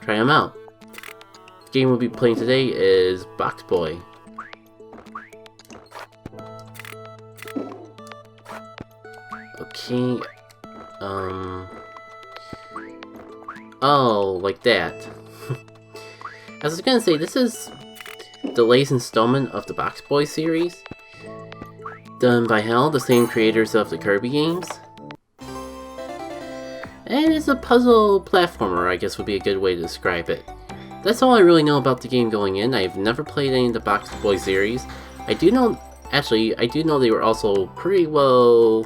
try them out. The game we'll be playing today is Box Boy. Okay, oh, like that. As I was gonna say, this is the latest installment of the Box Boy series, done by HAL, the same creators of the Kirby games. And it's a puzzle platformer, I guess would be a good way to describe it. That's all I really know about the game going in. I've never played any of the Box Boy series. I do know they were also pretty well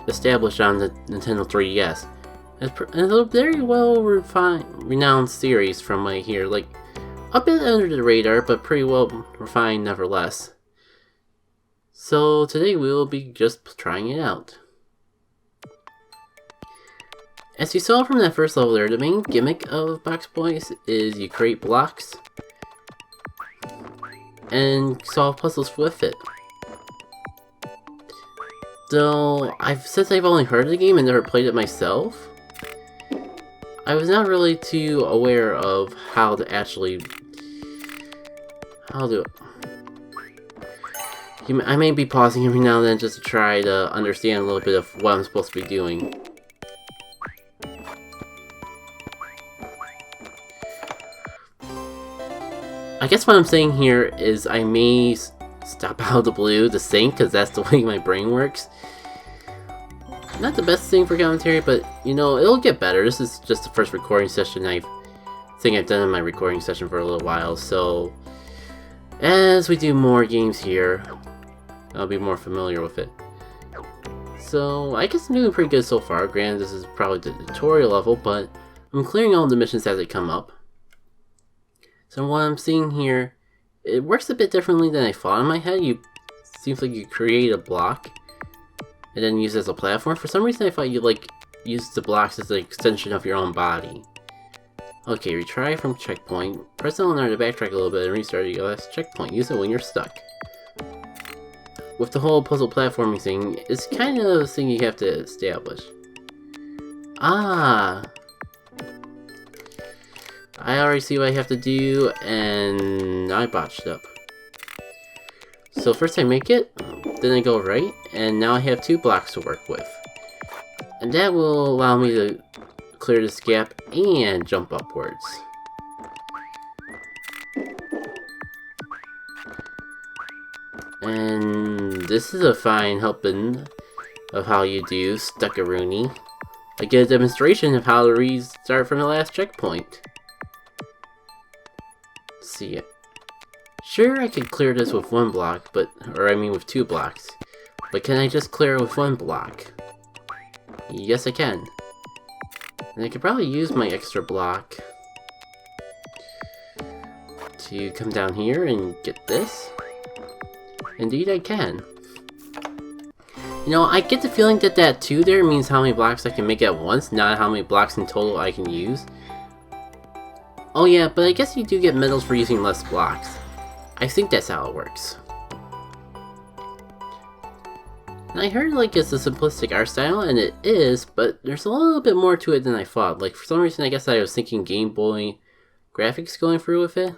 established on the Nintendo 3DS. It's a very well renowned series from what I hear. Like, a bit under the radar, but pretty well refined nevertheless. So today we will be just trying it out. As you saw from that first level there, the main gimmick of Box Boys is you create blocks and solve puzzles with it. Though, since I've only heard of the game and never played it myself, I was not really too aware of how to I may be pausing every now and then just to try to understand a little bit of what I'm supposed to be doing. I guess what I'm saying here is I may stop out of the blue to think, because that's the way my brain works. Not the best thing for commentary, but you know, it'll get better. This is just the first recording session I've done in my recording session for a little while, so as we do more games here, I'll be more familiar with it. So I guess I'm doing pretty good so far. Granted, this is probably the tutorial level, but I'm clearing all the missions as they come up. So what I'm seeing here, it works a bit differently than I thought in my head. Seems like you create a block and then use it as a platform. For some reason I thought you use the blocks as an extension of your own body. Okay, retry from checkpoint. Press L&R to backtrack a little bit and restart your last checkpoint. Use it when you're stuck. With the whole puzzle platforming thing, it's kind of a thing you have to establish. Ah! I already see what I have to do, and I botched up. So first I make it, then I go right, and now I have 2 blocks to work with. And that will allow me to clear this gap and jump upwards. And this is a fine helping of how you do Stuckaroony. I get a demonstration of how to restart from the last checkpoint. See it. Sure, I could clear this with 1 block, with 2 blocks. But can I just clear it with 1 block? Yes, I can. And I could probably use my extra block to come down here and get this. Indeed, I can. You know, I get the feeling that 2 there means how many blocks I can make at once, not how many blocks in total I can use. Oh yeah, but I guess you do get medals for using less blocks. I think that's how it works. And I heard it's a simplistic art style, and it is, but there's a little bit more to it than I thought. For some reason I guess I was thinking Game Boy graphics going through with it.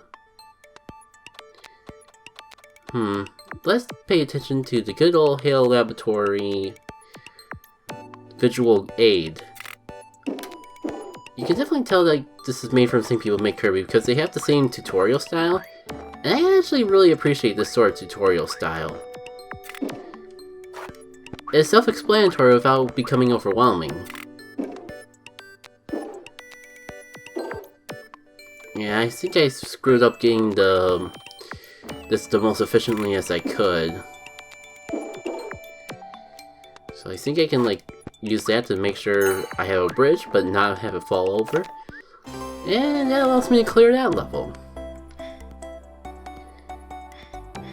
Let's pay attention to the good old HAL Laboratory visual aid. You can definitely tell that this is made from the same people who make Kirby because they have the same tutorial style, and I actually really appreciate this sort of tutorial style. It's self-explanatory without becoming overwhelming. Yeah, I think I screwed up getting this the most efficiently as I could. So I think I can use that to make sure I have a bridge, but not have it fall over. And that allows me to clear that level.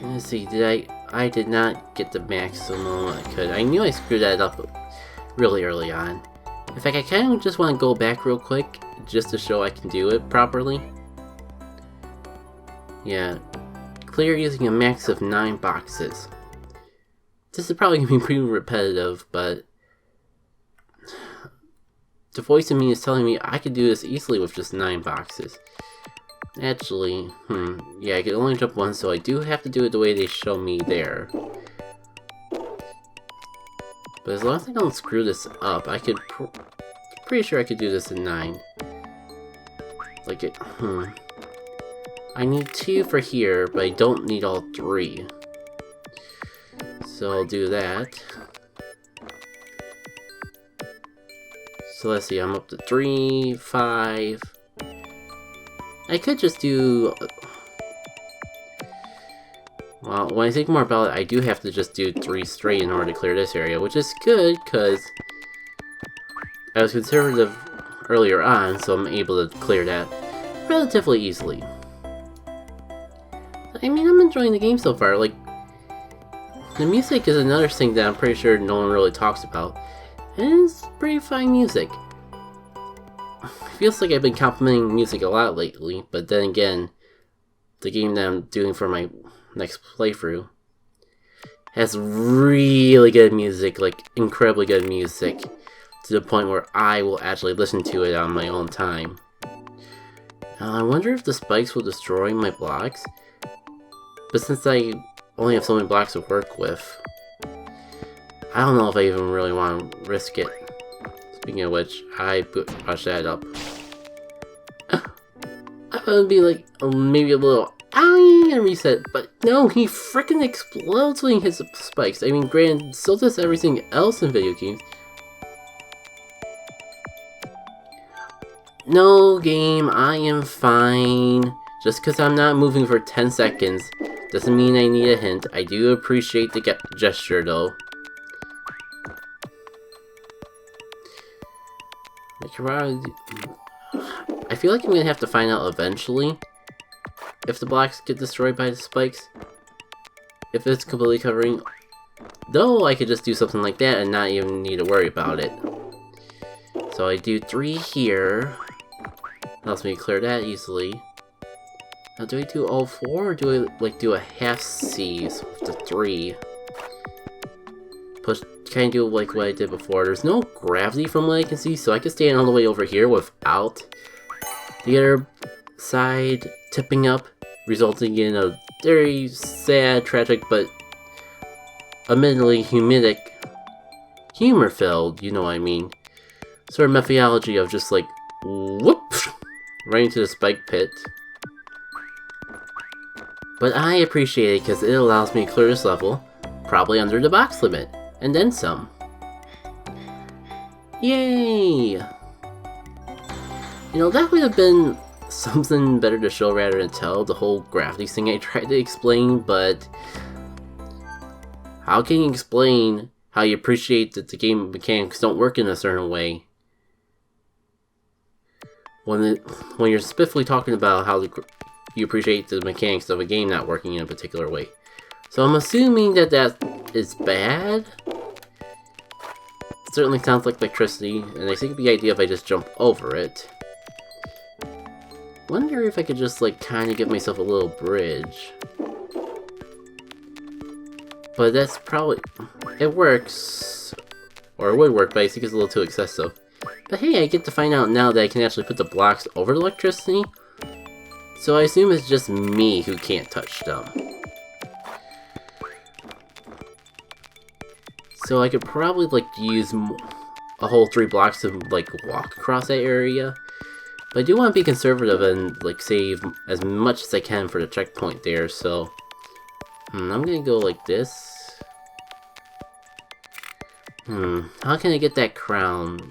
Let's see, I did not get the maximum I could. I knew I screwed that up really early on. In fact, I kind of just want to go back real quick, just to show I can do it properly. Yeah, clear using a max of 9 boxes. This is probably going to be pretty repetitive, but the voice in me is telling me I could do this easily with just 9 boxes. Actually, yeah, I can only jump once, so I do have to do it the way they show me there. But as long as I don't screw this up, I could pretty sure I could do this in 9. Like it, I need 2 for here, but I don't need all 3. So I'll do that. So let's see, I'm up to 3, 5. I could just do... Well, when I think more about it, I do have to just do 3 straight in order to clear this area, which is good, because I was conservative earlier on, so I'm able to clear that relatively easily. I mean, I'm enjoying the game so far. Like, the music is another thing that I'm pretty sure no one really talks about. And it's pretty fine music. It feels like I've been complimenting music a lot lately, but then again, the game that I'm doing for my next playthrough has really good music, like incredibly good music, to the point where I will actually listen to it on my own time. I wonder if the spikes will destroy my blocks, but since I only have so many blocks to work with, I don't know if I even really want to risk it. Speaking of which, I push that up. I would be like, maybe a little, and reset, but no, he freaking explodes when he hits the spikes. I mean, granted, so does everything else in video games. No, game, I am fine. Just because I'm not moving for 10 seconds doesn't mean I need a hint. I do appreciate the gesture, though. I feel like I'm gonna have to find out eventually if the blocks get destroyed by the spikes. If it's completely covering. Though I could just do something like that and not even need to worry about it. So I do 3 here. Allows me to clear that easily. Now do I do all 4 or do I like do a half C's with the 3? Push, kind of do like what I did before. There's no gravity from what I can see, so I can stand all the way over here without the other side tipping up, resulting in a very sad, tragic, but admittedly humor-filled, you know what I mean, sort of methodology of just like, whoop, right into the spike pit. But I appreciate it because it allows me to clear this level, probably under the box limit, and then some. Yay! You know, that would have been something better to show rather than tell, the whole gravity thing I tried to explain, but how can you explain how you appreciate that the game mechanics don't work in a certain way when you're specifically talking about how you appreciate the mechanics of a game not working in a particular way? So I'm assuming that that is bad. It certainly sounds like electricity, and I think the idea if I just jump over it. Wonder if I could just like kind of give myself a little bridge. But that's probably, it works, or it would work, but I think it's a little too excessive. But hey, I get to find out now that I can actually put the blocks over the electricity. So I assume it's just me who can't touch them. So I could probably like use a whole 3 blocks to like walk across that area. But I do want to be conservative and like save as much as I can for the checkpoint there, so I'm gonna go like this. How can I get that crown?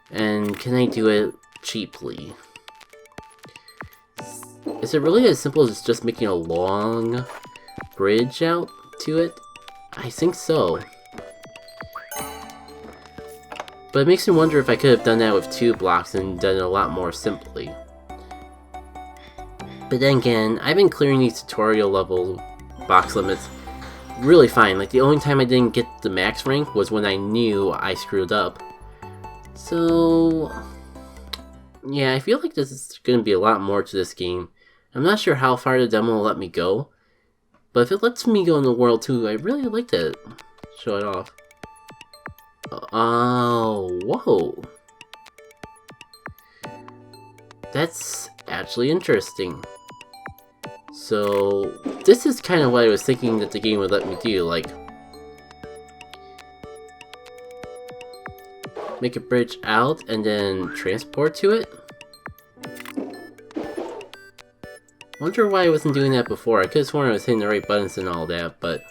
And can I do it cheaply? Is it really as simple as just making a long bridge out to it? I think so. But it makes me wonder if I could have done that with 2 blocks and done it a lot more simply. But then again, I've been clearing these tutorial level box limits really fine. Like the only time I didn't get the max rank was when I knew I screwed up. So yeah, I feel like this is going to be a lot more to this game. I'm not sure how far the demo will let me go, but if it lets me go in the world too, I'd really like to show it off. Oh, whoa. That's actually interesting. So, this is kind of what I was thinking that the game would let me do, like... make a bridge out and then transport to it? Wonder why I wasn't doing that before. I could have sworn I was hitting the right buttons and all that, but...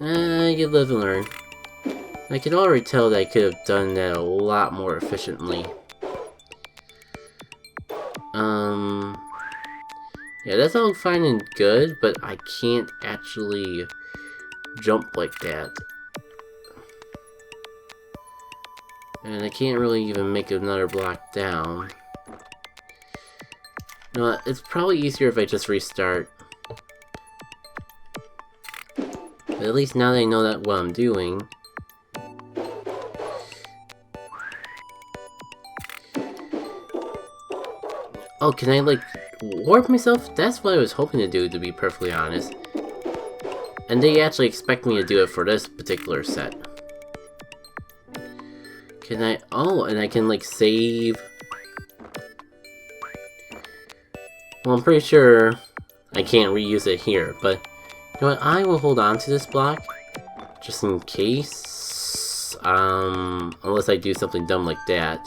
you live and learn. I could already tell that I could have done that a lot more efficiently. Yeah, that's all fine and good, but I can't actually jump like that. And I can't really even make another block down. You know what, it's probably easier if I just restart. But at least now that I know that what I'm doing. Oh, can I like warp myself? That's what I was hoping to do, to be perfectly honest. And they actually expect me to do it for this particular set. Can I? Oh, and I can like save. Well, I'm pretty sure I can't reuse it here, but you know what? I will hold on to this block just in case. Unless I do something dumb like that.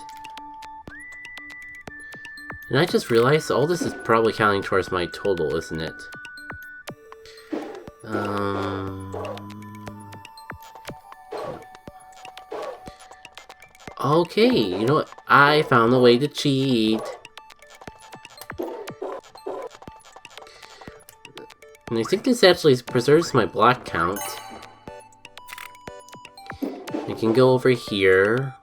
And I just realized all this is probably counting towards my total, isn't it? Okay, you know what? I found a way to cheat. And I think this actually preserves my block count. I can go over here.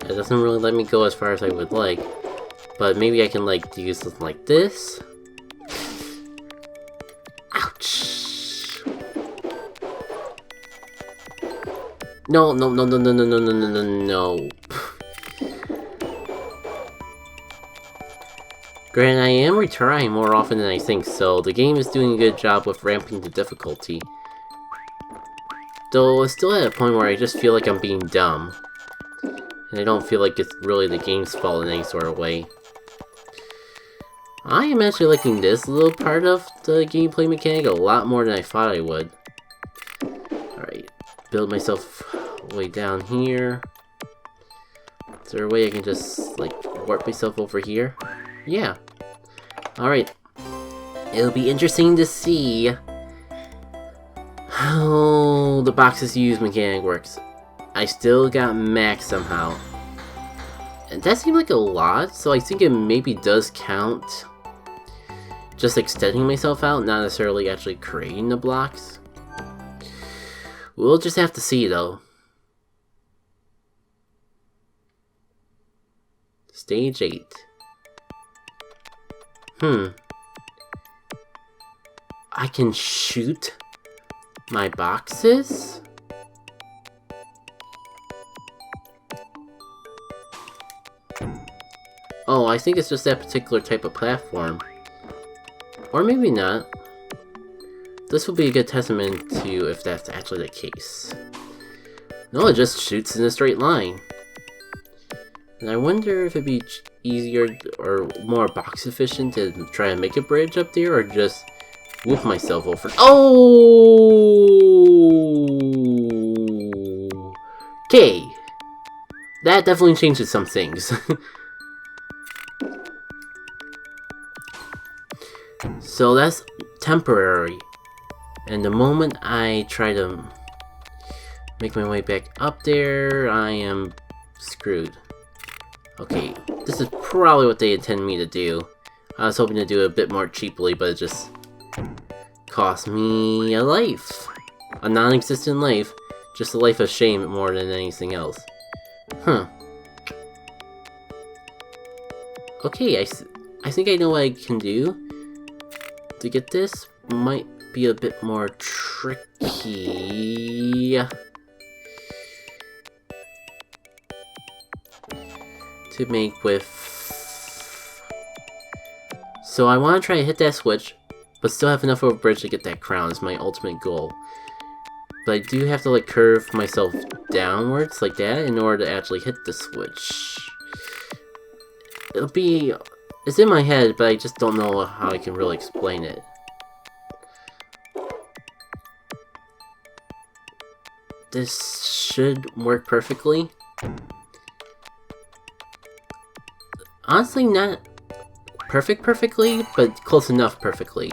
It doesn't really let me go as far as I would like. But maybe I can like do something like this. Ouch! No, no, no, no, no, no, no, no, no, no, no. Granted, I am retrying more often than I think, so the game is doing a good job with ramping the difficulty. Though it's still at a point where I just feel like I'm being dumb. And I don't feel like it's really the game's fault in any sort of way. I am actually liking this little part of the gameplay mechanic a lot more than I thought I would. Alright, build myself way down here. Is there a way I can just, like, warp myself over here? Yeah. Alright. It'll be interesting to see how the boxes use mechanic works. I still got max somehow. And that seemed like a lot, so I think it maybe does count. Just extending myself out, not necessarily actually creating the blocks. We'll just have to see though. Stage 8. I can shoot my boxes? Oh, I think it's just that particular type of platform. Or maybe not. This will be a good testament to if that's actually the case. No, it just shoots in a straight line. And I wonder if it'd be easier or more box efficient to try and make a bridge up there, or just whoop myself over. Oh! Okay. That definitely changes some things. So that's temporary. And the moment I try to make my way back up there, I am screwed. Okay, this is probably what they intended me to do. I was hoping to do it a bit more cheaply, but it just cost me a life. A non-existent life. Just a life of shame more than anything else. Huh. Okay, I think I know what I can do to get this. Might be a bit more tricky to make with. So I want to try to hit that switch, but still have enough of a bridge to get that crown is my ultimate goal. But I do have to like curve myself downwards like that in order to actually hit the switch. It's in my head, but I just don't know how I can really explain it. This should work perfectly. Honestly, not perfectly, but close enough perfectly.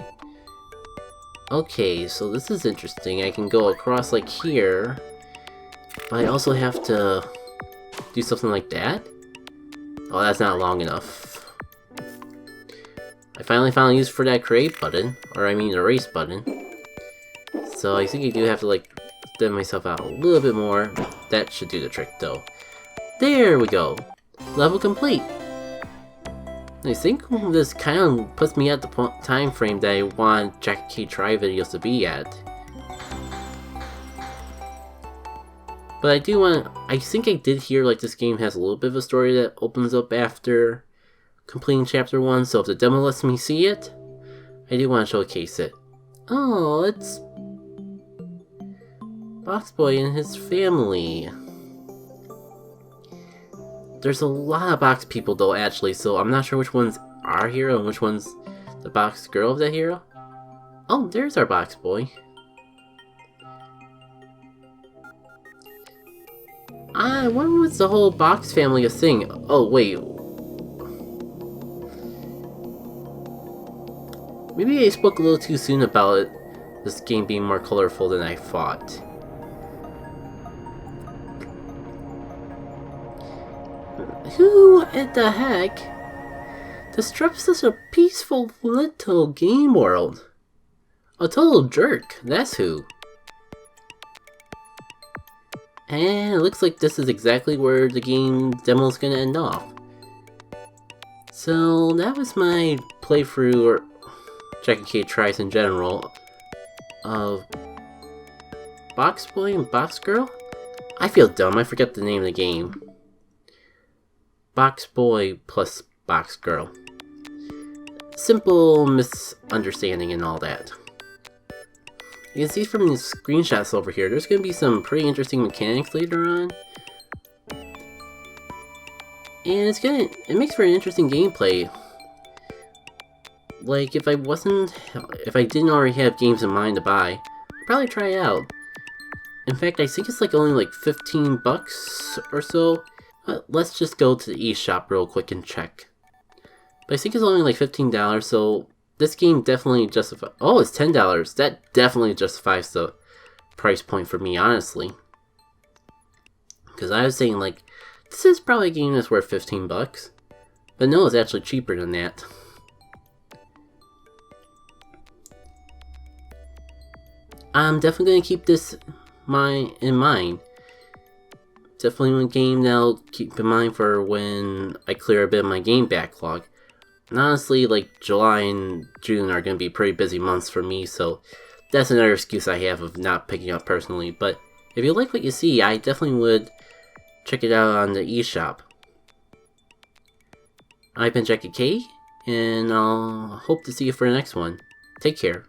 Okay, so this is interesting. I can go across like here, but I also have to do something like that? Oh, that's not long enough. I finally found a use for that create button, or I mean erase button. So I think I do have to like extend myself out a little bit more. That should do the trick though. There we go! Level complete! I think this kind of puts me at the time frame that I want JackitK Try videos to be at. But I do want, I think I did hear like this game has a little bit of a story that opens up after completing chapter 1, so if the demo lets me see it, I do want to showcase it. Oh, it's Box Boy and his family. There's a lot of box people though actually, so I'm not sure which one's our hero and which one's the box girl of that hero. Oh, there's our Box Boy. When was the whole box family a thing? Oh, wait. Maybe I spoke a little too soon about it, this game being more colorful than I thought. Who in the heck disrupts such a peaceful little game world? A total jerk, that's who. And it looks like this is exactly where the game demo is gonna end off. So that was my playthrough, or JackitK Tries in general, of Box Boy and Box Girl? I feel dumb, I forgot the name of the game. Box Boy plus Box Girl. Simple misunderstanding and all that. You can see from the screenshots over here, there's going to be some pretty interesting mechanics later on. And it makes for an interesting gameplay. Like, if I didn't already have games in mind to buy, I'd probably try it out. In fact, I think it's like only like 15 bucks or so. Let's just go to the eShop real quick and check. But I think it's only like $15, so this game definitely justifies. Oh, it's $10. That definitely justifies the price point for me, honestly. Because I was saying, like, this is probably a game that's worth 15 bucks. But no, it's actually cheaper than that. I'm definitely going to keep this in mind. Definitely a game that I'll keep in mind for when I clear a bit of my game backlog. And honestly, like, July and June are going to be pretty busy months for me, so that's another excuse I have of not picking up personally. But if you like what you see, I definitely would check it out on the eShop. I've been JackitK, and I'll hope to see you for the next one. Take care.